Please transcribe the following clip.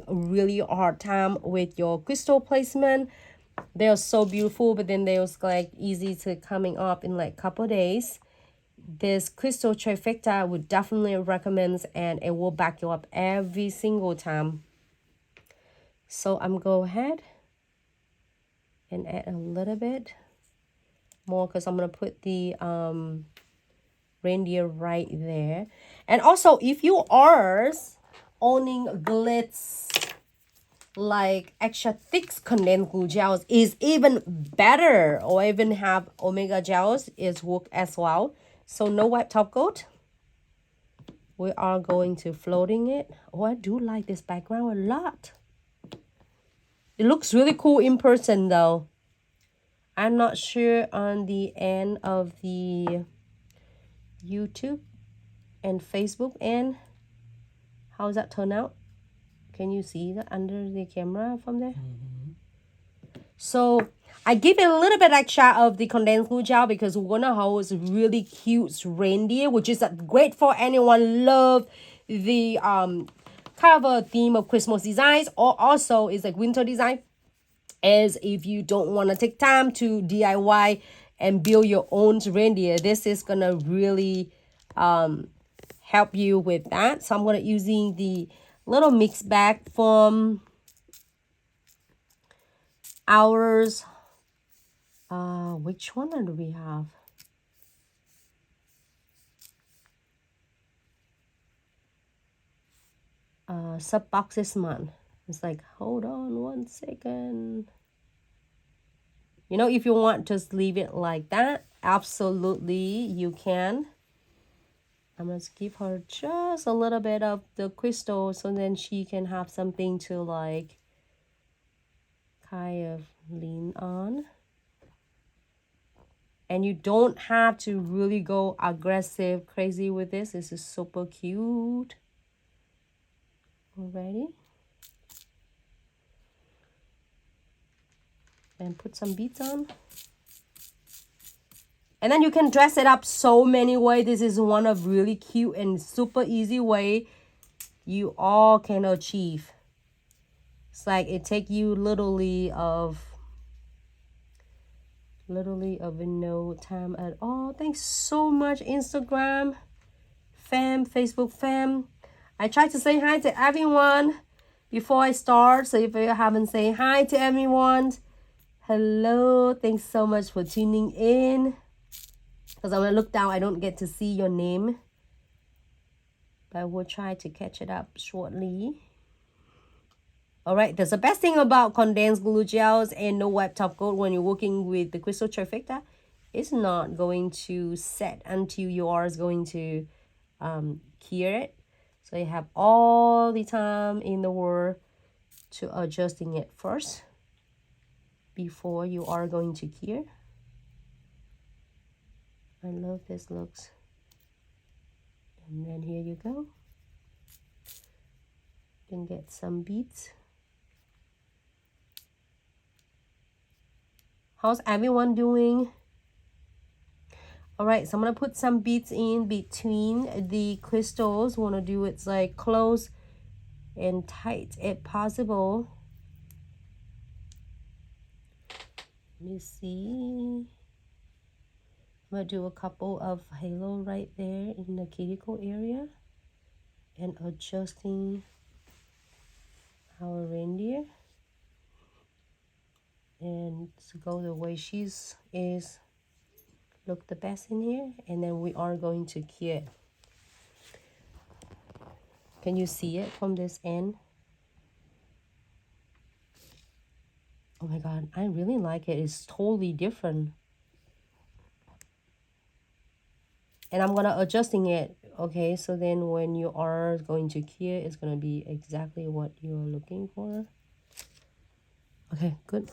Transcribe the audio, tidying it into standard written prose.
a really hard time with your crystal placement. They're so beautiful, but then they're like easy to coming up in like couple days. This crystal trifecta I would definitely recommend, and it will back you up every single time. So I'm go ahead and add a little bit more because I'm gonna put the reindeer right there. And also, if you are owning Glitz like extra thick condensed glue gels, is even better, or even have omega gels is work as well. So no wet top coat. We are going to floating it. Oh, I do like this background a lot. It looks really cool in person though. I'm not sure on the end of the YouTube and Facebook end. How's that turn out? Can you see that under the camera from there? So I give it a little bit extra of the condensed glue gel because we're gonna hold a really cute reindeer, which is great for anyone love the kind of a theme of Christmas designs, or also is like winter design. As if you don't want to take time to DIY and build your own reindeer, this is gonna really help you with that. So I'm gonna using the little mix bag from ours. Which one do we have? Sub box this month. It's like, hold on 1 second. You know, if you want, just leave it like that. Absolutely, you can. I'm going to give her just a little bit of the crystal so then she can have something to like kind of lean on. And you don't have to really go aggressive, crazy with this. This is super cute. Already. And put some beads on. And then you can dress it up so many ways. This is one of really cute and super easy way you all can achieve. It's like it take you literally of no time at all. Thanks so much, Instagram fam, Facebook fam. I try to say hi to everyone before I start. So if you haven't said hi to everyone, hello. Thanks so much for tuning in. Because when I look down, I don't get to see your name. But I will try to catch it up shortly. Alright, that's the best thing about condensed glue gels and no wet top coat when you're working with the crystal trifecta. It's not going to set until you are going to cure it. So you have all the time in the world to adjusting it first before you are going to cure. I love this looks. And then here you go. You can get some beads. How's everyone doing? All right, so I'm gonna put some beads in between the crystals. Want to do it like close and tight if possible. Let me see. I'm gonna do a couple of halo right there in the cuticle area and adjusting our reindeer. And to go the way she's is look the best in here, and then we are going to cure. Can you see it from this end? Oh my god, I really like it. It's totally different. And I'm gonna adjusting it, okay? So then when you are going to cure, it's gonna be exactly what you're looking for. Okay, good.